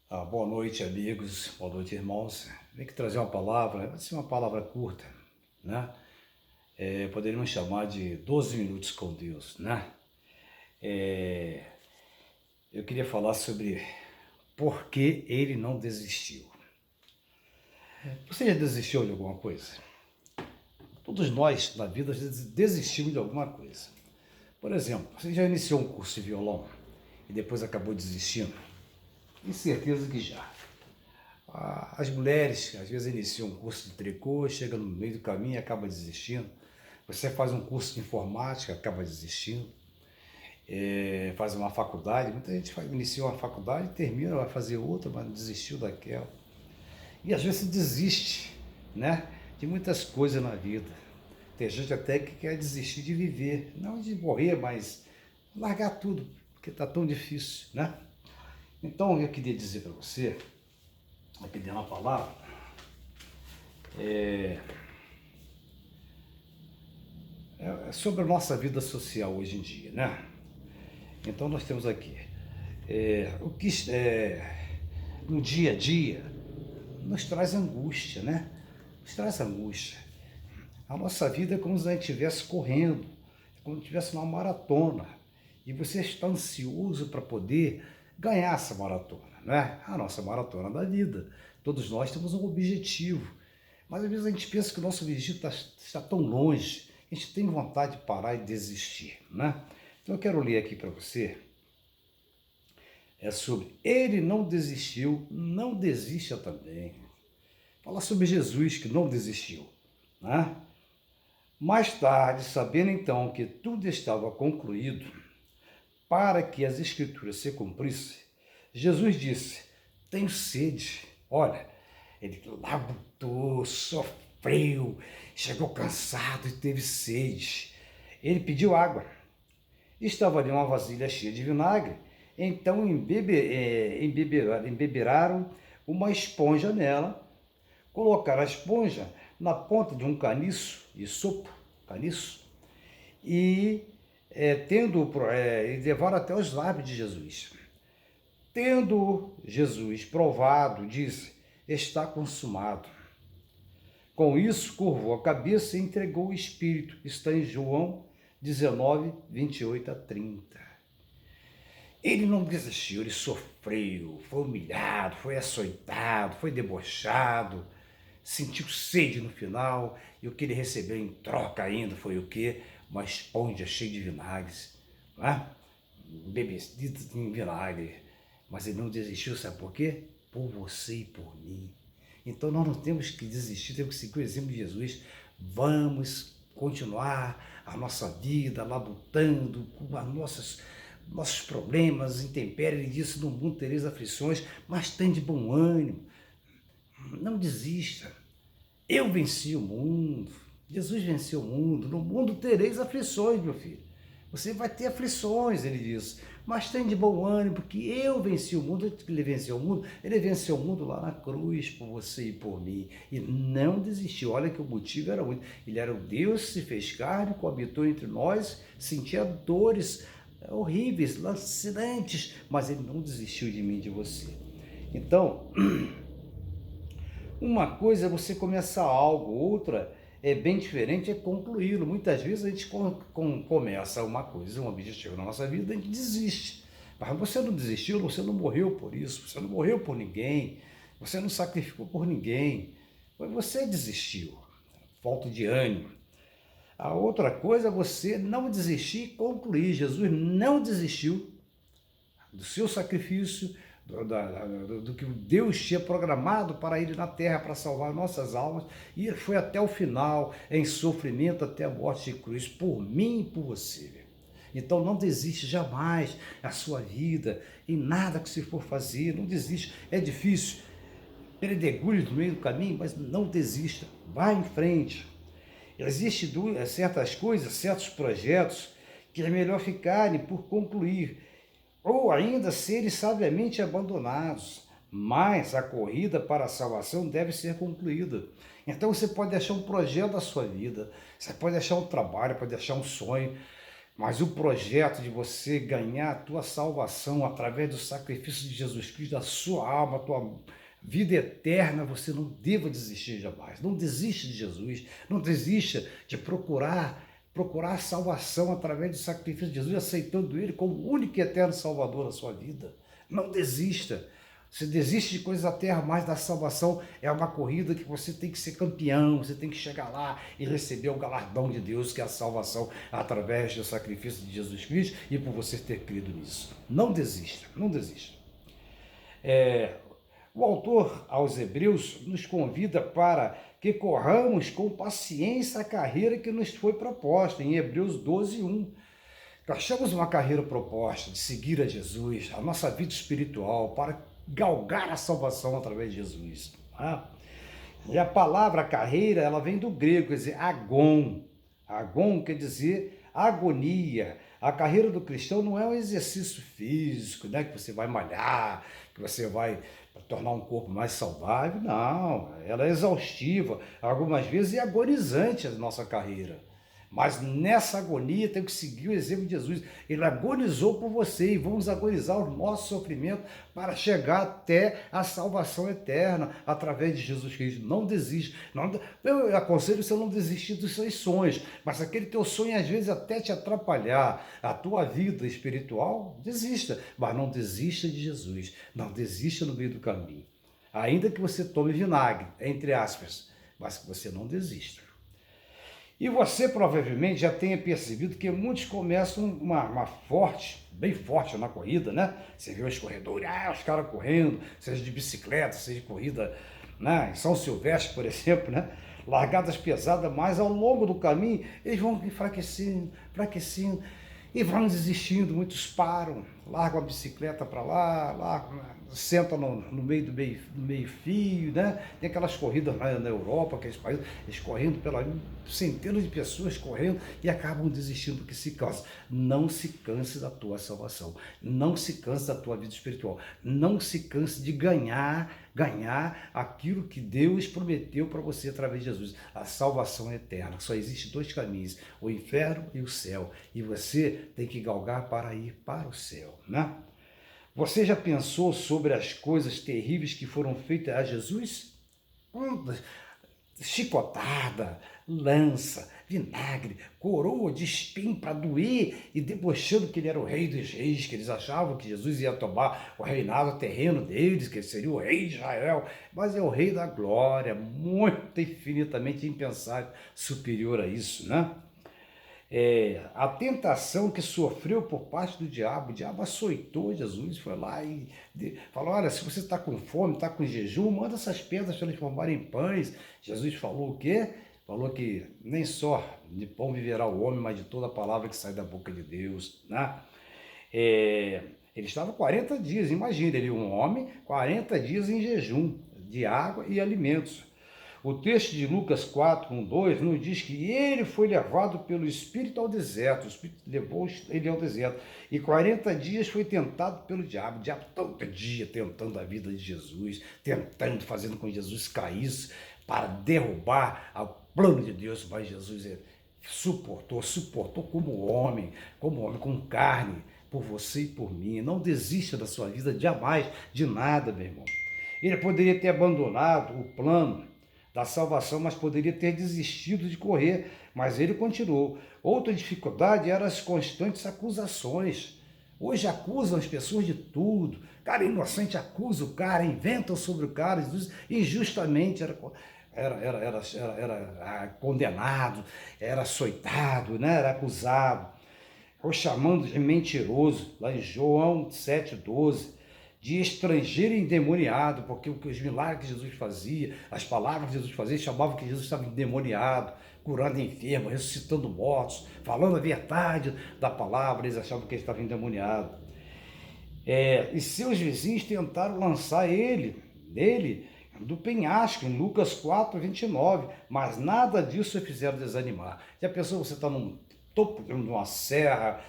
Boa noite, amigos. Boa noite, irmãos. Vim aqui trazer uma palavra, vai ser uma palavra curta, né? Poderíamos chamar de 12 minutos com Deus, né? É, eu queria falar sobre por que ele não desistiu. Você já desistiu de alguma coisa? Todos nós, na vida, desistimos de alguma coisa. Por exemplo, você já iniciou um curso de violão e depois acabou desistindo? Tenho certeza que já. As mulheres, às vezes, iniciam um curso de tricô, chega no meio do caminho e acaba desistindo. Você faz um curso de informática, acaba desistindo. Faz uma faculdade, muita gente inicia uma faculdade, termina, vai fazer outra, mas desistiu daquela. E às vezes desiste, né, de muitas coisas na vida. Tem gente até que quer desistir de viver, não de morrer, mas largar tudo, porque está tão difícil, né? Então eu queria dizer para você, aqui dentro uma palavra, é sobre a nossa vida social hoje em dia, né? Então nós temos aqui o que no dia a dia nos traz angústia, né? Nos traz angústia. A nossa vida é como se a gente estivesse correndo, é como se estivesse numa maratona. E você está ansioso para poder ganhar essa maratona, né? A nossa maratona da vida. Todos nós temos um objetivo. Mas às vezes a gente pensa que o nosso objetivo está tão longe, a gente tem vontade de parar e desistir, né? Então eu quero ler aqui para você, sobre ele não desistiu, não desista também. Fala sobre Jesus que não desistiu, né? Mais tarde, sabendo então que tudo estava concluído, para que as escrituras se cumprissem, Jesus disse: tenho sede. Olha, ele labutou, sofreu, chegou cansado e teve sede. Ele pediu água. Estava ali uma vasilha cheia de vinagre. Então embeberaram uma esponja nela, colocaram a esponja na ponta de um caniço, e levaram até os lábios de Jesus. Tendo Jesus provado, disse: está consumado. Com isso, curvou a cabeça e entregou o Espírito. Está em João 19, 28 a 30. Ele não desistiu, ele sofreu, foi humilhado, foi açoitado, foi debochado, sentiu sede no final, e o que ele recebeu em troca ainda foi o quê? Uma esponja cheia de vinagres, né? Bebida em vinagre. Mas ele não desistiu, sabe por quê? Por você e por mim. Então nós não temos que desistir, temos que seguir o exemplo de Jesus. Vamos continuar a nossa vida labutando com as nossos problemas, intempéries. Ele disse: no mundo tereis aflições, mas tem de bom ânimo. Não desista. Eu venci o mundo. Jesus venceu o mundo. No mundo tereis aflições, meu filho. Você vai ter aflições, ele diz, mas tem de bom ânimo, porque eu venci o mundo. Ele venceu o mundo, ele venceu o mundo lá na cruz por você e por mim, e não desistiu. Olha que o motivo era muito. Ele era o Deus que se fez carne, coabitou entre nós, sentia dores horríveis, lacerantes, mas ele não desistiu de mim e de você. Então, uma coisa é você começar algo, outra é bem diferente, é concluí-lo. Muitas vezes a gente começa uma coisa, um objetivo na nossa vida, a gente desiste. Mas você não desistiu, você não morreu por isso, você não morreu por ninguém, você não sacrificou por ninguém, você desistiu, falta de ânimo. A outra coisa é você não desistir e concluir. Jesus não desistiu do seu sacrifício, do que Deus tinha programado para ele na terra, para salvar nossas almas, e ele foi até o final, em sofrimento, até a morte de cruz, por mim e por você. Então não desiste jamais a sua vida, em nada que você for fazer, não desiste. É difícil, pedregulho no meio do caminho, mas não desista, vá em frente. Existem certas coisas, certos projetos que é melhor ficarem por concluir, ou ainda serem sabiamente abandonados, mas a corrida para a salvação deve ser concluída. Então você pode deixar um projeto da sua vida, você pode deixar um trabalho, pode deixar um sonho, Mas o projeto de você ganhar a tua salvação através do sacrifício de Jesus Cristo, da sua alma, a tua vida eterna, você não deva desistir jamais. Não desista de Jesus, não desista de procurar salvação através do sacrifício de Jesus, aceitando Ele como o único e eterno Salvador da sua vida. Não desista. Você desiste de coisas da terra, mas da salvação é uma corrida que você tem que ser campeão, você tem que chegar lá e receber o galardão de Deus, que é a salvação através do sacrifício de Jesus Cristo e por você ter crido nisso. Não desista, não desista. O autor aos Hebreus nos convida para que corramos com paciência a carreira que nos foi proposta, em Hebreus 12:1. Nós temos uma carreira proposta de seguir a Jesus, a nossa vida espiritual, para galgar a salvação através de Jesus. Tá? E a palavra carreira, ela vem do grego, quer dizer, agon. Agon quer dizer agonia. A carreira do cristão não é um exercício físico, né, que você vai malhar, que você vai tornar um corpo mais saudável. Não, ela é exaustiva, algumas vezes é agonizante a nossa carreira. Mas nessa agonia tem que seguir o exemplo de Jesus. Ele agonizou por você e vamos agonizar o nosso sofrimento para chegar até a salvação eterna através de Jesus Cristo. Não desiste. Eu aconselho você a não desistir dos seus sonhos, mas aquele teu sonho às vezes até te atrapalhar a tua vida espiritual, desista. Mas não desista de Jesus. Não desista no meio do caminho. Ainda que você tome vinagre, entre aspas, mas que você não desista. E você provavelmente já tenha percebido que muitos começam bem forte na corrida, né? Você vê os corredores, os caras correndo, seja de bicicleta, seja de corrida, né? Em São Silvestre, por exemplo, né? Largadas pesadas, mas ao longo do caminho eles vão enfraquecendo, e vão desistindo, muitos param, largam a bicicleta para lá, sentam no meio fio, né? Tem aquelas corridas na Europa, aqueles países, eles correndo centenas de pessoas correndo e acabam desistindo porque se cansam. Não se canse da tua salvação, não se canse da tua vida espiritual, não se canse de ganhar aquilo que Deus prometeu para você através de Jesus, a salvação eterna. Só existe dois caminhos, o inferno e o céu, e você tem que galgar para ir para o céu, né? Você já pensou sobre as coisas terríveis que foram feitas a Jesus? Chicotada, lança, vinagre, coroa de espinho para doer e debochando que ele era o rei dos reis, que eles achavam que Jesus ia tomar o reinado terreno deles, que ele seria o rei de Israel, mas é o rei da glória, muito infinitamente impensável, superior a isso, né? A tentação que sofreu por parte do diabo, o diabo açoitou Jesus, foi lá e falou, olha, se você está com fome, está com jejum, manda essas pedras transformarem em pães. Jesus falou o quê? Falou que nem só de pão viverá o homem, mas de toda a palavra que sai da boca de Deus, né? Ele estava 40 dias, imagina, ele um homem, 40 dias em jejum de água e alimentos. O texto de Lucas 4:1-2 nos diz que ele foi levado pelo Espírito ao deserto, o Espírito levou ele ao deserto, e 40 dias foi tentado pelo diabo, todo dia tentando a vida de Jesus, fazendo com que Jesus caísse para derrubar o plano de Deus, mas Jesus suportou como homem, com carne, por você e por mim. Não desista da sua vida jamais, de nada, meu irmão. Ele poderia ter abandonado o plano da salvação, mas poderia ter desistido de correr, mas ele continuou. Outra dificuldade eram as constantes acusações. Hoje acusam as pessoas de tudo. Cara inocente acusa o cara, inventam sobre o cara, injustamente era condenado, era açoitado, né? Era acusado, ou chamando de mentiroso, lá em João 7:12. De estrangeiro endemoniado, porque os milagres que Jesus fazia, as palavras que Jesus fazia, chamavam que Jesus estava endemoniado, curando enfermos, ressuscitando mortos, falando a verdade da palavra, eles achavam que ele estava endemoniado. E seus vizinhos tentaram lançar ele do penhasco, em Lucas 4:29, mas nada disso fizeram desanimar. Já pensou, você está no topo de uma serra,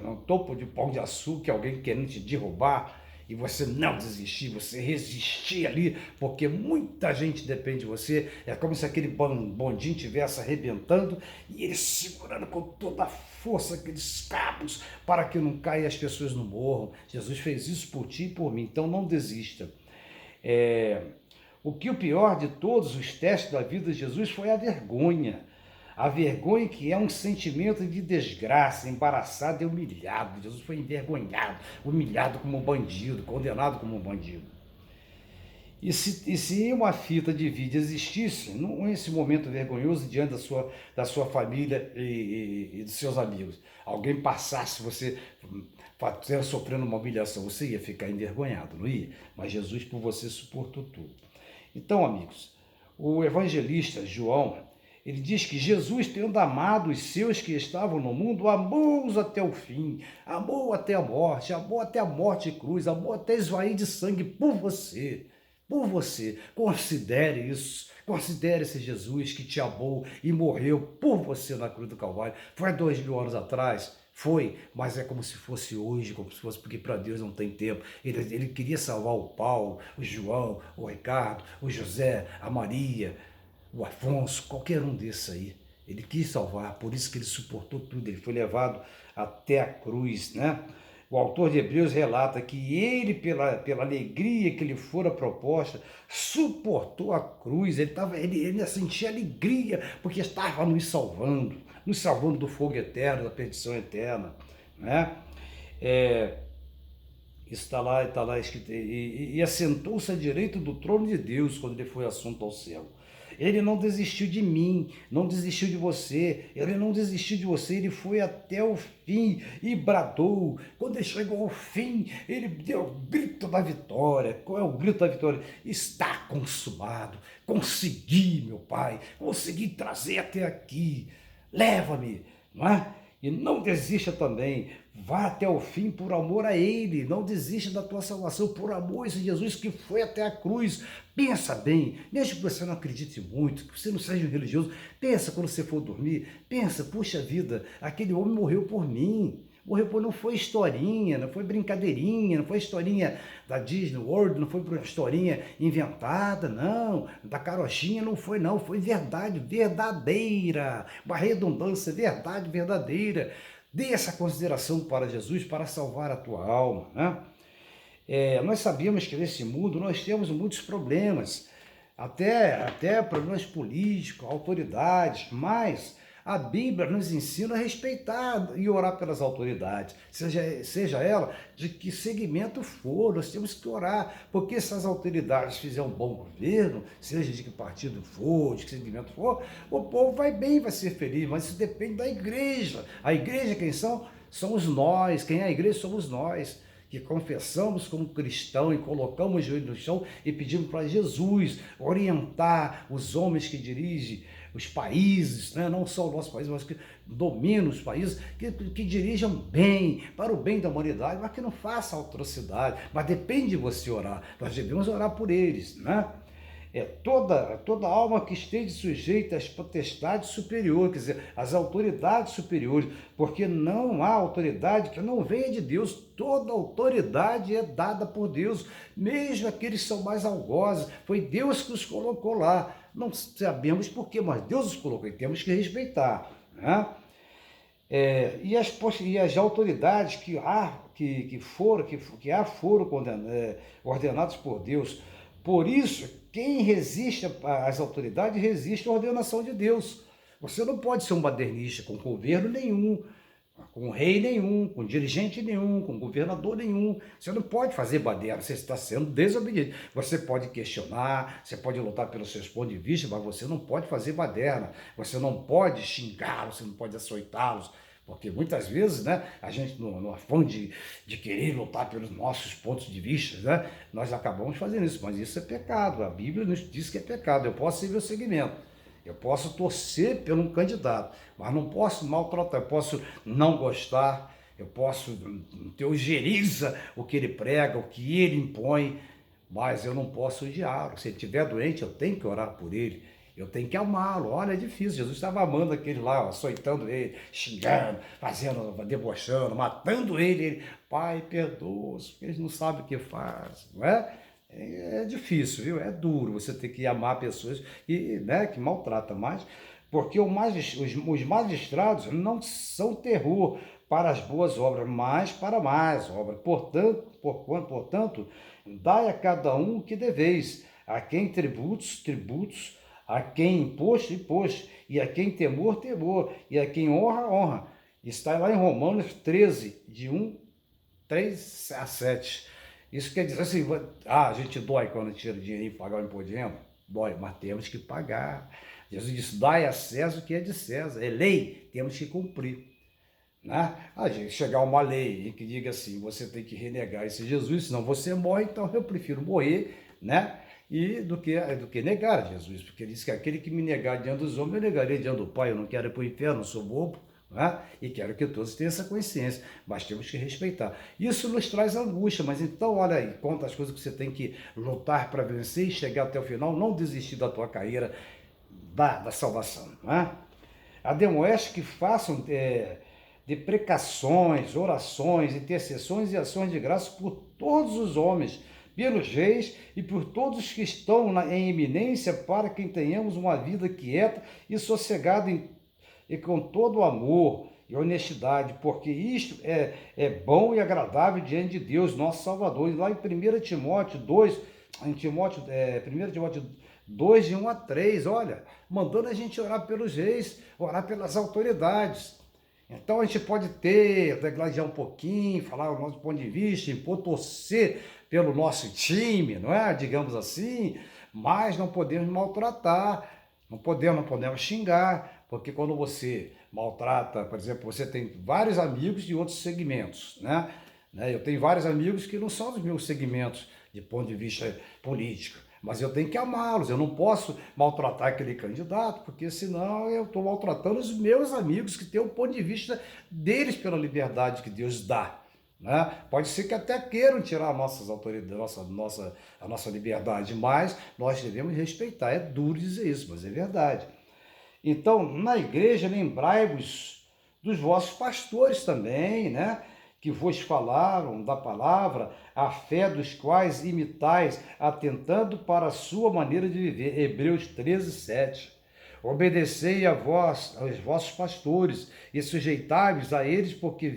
no topo de Pão de Açúcar, alguém querendo te derrubar, e você não desistir, você resistir ali, porque muita gente depende de você. É como se aquele bondinho estivesse arrebentando e ele segurando com toda a força aqueles cabos para que não caia e as pessoas não morram. Jesus fez isso por ti e por mim, então não desista. O que o pior de todos os testes da vida de Jesus foi a vergonha. A vergonha que é um sentimento de desgraça, embaraçado e humilhado. Jesus foi envergonhado, humilhado como um bandido, condenado como um bandido. E se uma fita de vídeo existisse, nesse momento vergonhoso diante da sua família e dos seus amigos, alguém passasse você sofrendo uma humilhação, você ia ficar envergonhado, não ia? Mas Jesus por você suportou tudo. Então, amigos, o evangelista João, ele diz que Jesus, tendo amado os seus que estavam no mundo, amou-os até o fim, amou até a morte e cruz, amou até esvair de sangue por você. Por você. Considere isso. Considere esse Jesus que te amou e morreu por você na cruz do Calvário. Foi há 2000 anos atrás. Foi, mas é como se fosse hoje, como se fosse, porque para Deus não tem tempo. Ele queria salvar o Paulo, o João, o Ricardo, o José, a Maria, o Afonso, qualquer um desses aí. Ele quis salvar, por isso que ele suportou tudo, ele foi levado até a cruz, né? O autor de Hebreus relata que ele, pela alegria que lhe fora proposta, suportou a cruz, ele sentia alegria, porque estava nos salvando do fogo eterno, da perdição eterna, né? Isso está lá escrito, e assentou-se à direita do trono de Deus quando ele foi assunto ao céu. Ele não desistiu de mim, não desistiu de você, ele não desistiu de você, ele foi até o fim e bradou. Quando ele chegou ao fim, ele deu o grito da vitória. Qual é o grito da vitória? Está consumado, consegui, meu Pai, consegui trazer até aqui, leva-me, não é? E não desista também, vá até o fim por amor a Ele, não desista da tua salvação por amor a esse Jesus que foi até a cruz. Pensa bem, mesmo que você não acredite muito, que você não seja um religioso, pensa quando você for dormir, pensa, puxa vida, aquele homem morreu por mim. Não foi historinha, não foi brincadeirinha, não foi historinha da Disney World, não foi historinha inventada, não, da carochinha não, foi verdade verdadeira, uma redundância, verdade verdadeira. Dê essa consideração para Jesus para salvar a tua alma, né? Nós sabemos que nesse mundo nós temos muitos problemas, até problemas políticos, autoridades, mas a Bíblia nos ensina a respeitar e orar pelas autoridades, seja ela de que segmento for, nós temos que orar, porque se as autoridades fizerem um bom governo, seja de que partido for, de que segmento for, o povo vai bem, vai ser feliz, mas isso depende da igreja. A igreja quem são? Somos nós, quem é a igreja somos nós, que confessamos como cristão e colocamos o joelho no chão e pedimos para Jesus orientar os homens que dirigem os países, né? Não só o nosso país, mas que dominam os países, que dirijam bem, para o bem da humanidade, mas que não façam atrocidade. Mas depende de você orar, nós devemos orar por eles, né? Toda alma que esteja sujeita às potestades superiores, quer dizer, às autoridades superiores, porque não há autoridade que não venha de Deus. Toda autoridade é dada por Deus, mesmo aqueles que são mais algozes, foi Deus que os colocou lá. Não sabemos por quê, mas Deus os colocou e temos que respeitar, né? E as autoridades que foram ordenadas por Deus. Por isso, quem resiste às autoridades resiste à ordenação de Deus. Você não pode ser um badernista com governo nenhum, com rei nenhum, com dirigente nenhum, com governador nenhum. Você não pode fazer baderna, você está sendo desobediente. Você pode questionar, você pode lutar pelos seus pontos de vista, mas você não pode fazer baderna. Você não pode xingá-los, você não pode açoitá-los. Porque muitas vezes, né, a gente, no afã de querer lutar pelos nossos pontos de vista, né, nós acabamos fazendo isso, mas isso é pecado. A Bíblia nos diz que é pecado. Eu posso seguir o segmento, eu posso torcer por um candidato, mas não posso maltratar, eu posso não gostar, eu posso teogeriza o que ele prega, o que ele impõe, mas eu não posso odiar. Se ele estiver doente, eu tenho que orar por ele. Eu tenho que amá-lo. Olha, é difícil. Jesus estava amando aquele lá, açoitando ele, xingando, fazendo, debochando, matando ele. Ele, Pai, perdoa-os, porque eles não sabem o que faz, não é? É difícil, viu? É duro você ter que amar pessoas que, né, que maltratam mais, porque os magistrados não são terror para as boas obras, mas para mais obras. Portanto, dai a cada um o que deveis, a quem tributos, tributos, a quem imposto, imposto, e a quem temor, temor, e a quem honra, honra. Está lá em Romanos 13, de 3 a 7. Isso quer dizer assim, a gente dói quando tira dinheiro e pagar o imposto de renda? Dói, mas temos que pagar. Jesus disse, dai a César o que é de César. É lei, temos que cumprir. Né? A gente chegar uma lei que diga assim, você tem que renegar esse Jesus, senão você morre, então eu prefiro morrer, né? Do que negar Jesus, porque ele disse que aquele que me negar diante dos homens, eu negarei diante do Pai, eu não quero ir para o inferno, não sou bobo, né? E quero que todos tenham essa consciência, mas temos que respeitar. Isso nos traz angústia, mas então olha aí, conta as coisas que você tem que lutar para vencer e chegar até o final, não desistir da tua carreira da salvação, né? Admoeste que façam deprecações, orações, intercessões e ações de graça por todos os homens, pelos reis e por todos que estão em eminência, para que tenhamos uma vida quieta e sossegada e com todo amor e honestidade, porque isto é bom e agradável diante de Deus, nosso Salvador. E lá em 1 Timóteo 2, 1 Timóteo 2, de 1 a 3, olha, mandando a gente orar pelos reis, orar pelas autoridades. Então a gente pode degladiar um pouquinho, falar o nosso ponto de vista, impor, torcer pelo nosso time, não é? Digamos assim, mas não podemos maltratar, não podemos xingar, porque quando você maltrata, por exemplo, você tem vários amigos de outros segmentos, né? Eu tenho vários amigos que não são dos meus segmentos de ponto de vista político, mas eu tenho que amá-los, eu não posso maltratar aquele candidato, porque senão eu estou maltratando os meus amigos que têm o ponto de vista deles pela liberdade que Deus dá. Né? Pode ser que até queiram tirar nossas autoridades, a nossa liberdade, mas nós devemos respeitar. É duro dizer isso, mas é verdade. Então, na igreja, lembrai-vos dos vossos pastores também, né? Que vos falaram da palavra, a fé dos quais imitais, atentando para a sua maneira de viver. Hebreus 13, 7. Obedecei aos vossos pastores e sujeitai-vos a eles, porque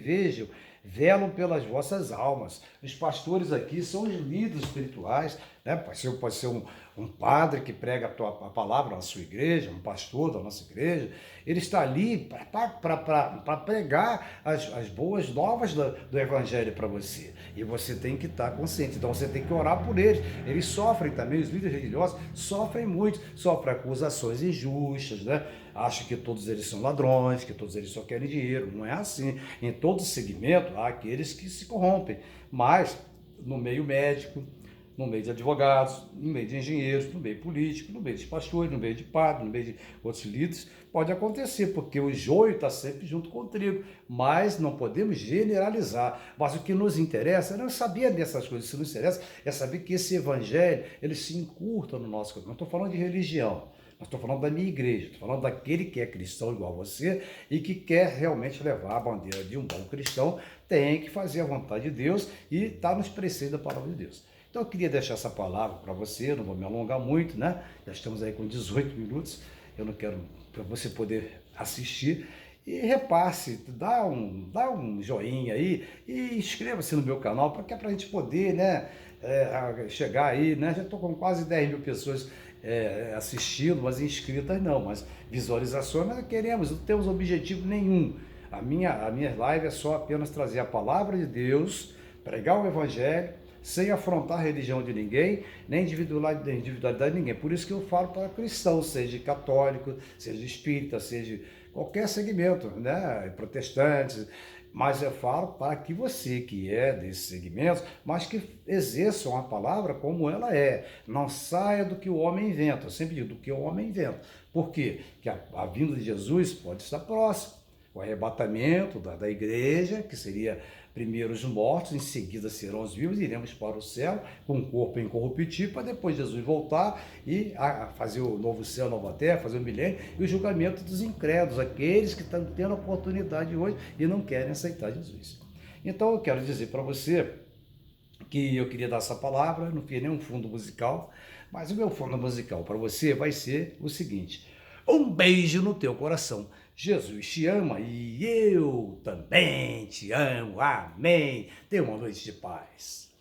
velam pelas vossas almas. Os pastores aqui são os líderes espirituais, né? Pode ser um padre que prega a palavra na sua igreja, um pastor da nossa igreja. Ele está ali para pregar as boas novas do Evangelho para você. E você tem que estar consciente. Então você tem que orar por eles. Eles sofrem também, os líderes religiosos sofrem muito, sofrem acusações injustas, né? Acham que todos eles são ladrões, que todos eles só querem dinheiro. Não é assim. Em todo segmento há aqueles que se corrompem. Mas no meio médico, no meio de advogados, no meio de engenheiros, no meio político, no meio de pastores, no meio de padres, no meio de outros líderes, pode acontecer, porque o joio está sempre junto com o trigo, mas não podemos generalizar. Mas o que nos interessa não é saber dessas coisas, o que nos interessa é saber que esse evangelho, ele se encurta no nosso coração. Não estou falando de religião, mas estou falando da minha igreja, estou falando daquele que é cristão igual a você e que quer realmente levar a bandeira de um bom cristão, tem que fazer a vontade de Deus e está nos preceitos da palavra de Deus. Então eu queria deixar essa palavra para você, não vou me alongar muito, né? Já estamos aí com 18 minutos, eu não quero, para você poder assistir, e repasse, dá um joinha aí e inscreva-se no meu canal, porque é para a gente poder, né, chegar aí, né? Já estou com quase 10 mil pessoas assistindo, mas inscritas não, mas visualizações nós queremos, não temos objetivo nenhum. A minha live é só apenas trazer a palavra de Deus, pregar o evangelho, sem afrontar a religião de ninguém, nem individualidade de ninguém. Por isso que eu falo para cristãos, seja católico, seja espírita, seja qualquer segmento, né? Protestantes, mas eu falo para que você, que é desses segmentos, mas que exerçam a palavra como ela é. Não saia do que o homem inventa. Eu sempre digo, do que o homem inventa. Por quê? Porque a vinda de Jesus pode estar próxima. O arrebatamento da igreja, que seria Primeiro os mortos, em seguida serão os vivos, iremos para o céu com um corpo incorruptível, para depois Jesus voltar e fazer o novo céu, nova terra, fazer o milênio e o julgamento dos incrédulos, aqueles que estão tendo a oportunidade hoje e não querem aceitar Jesus. Então eu quero dizer para você que eu queria dar essa palavra, não fiz nenhum fundo musical, mas o meu fundo musical para você vai ser o seguinte: um beijo no teu coração. Jesus te ama e eu também te amo. Amém. Tenha uma noite de paz.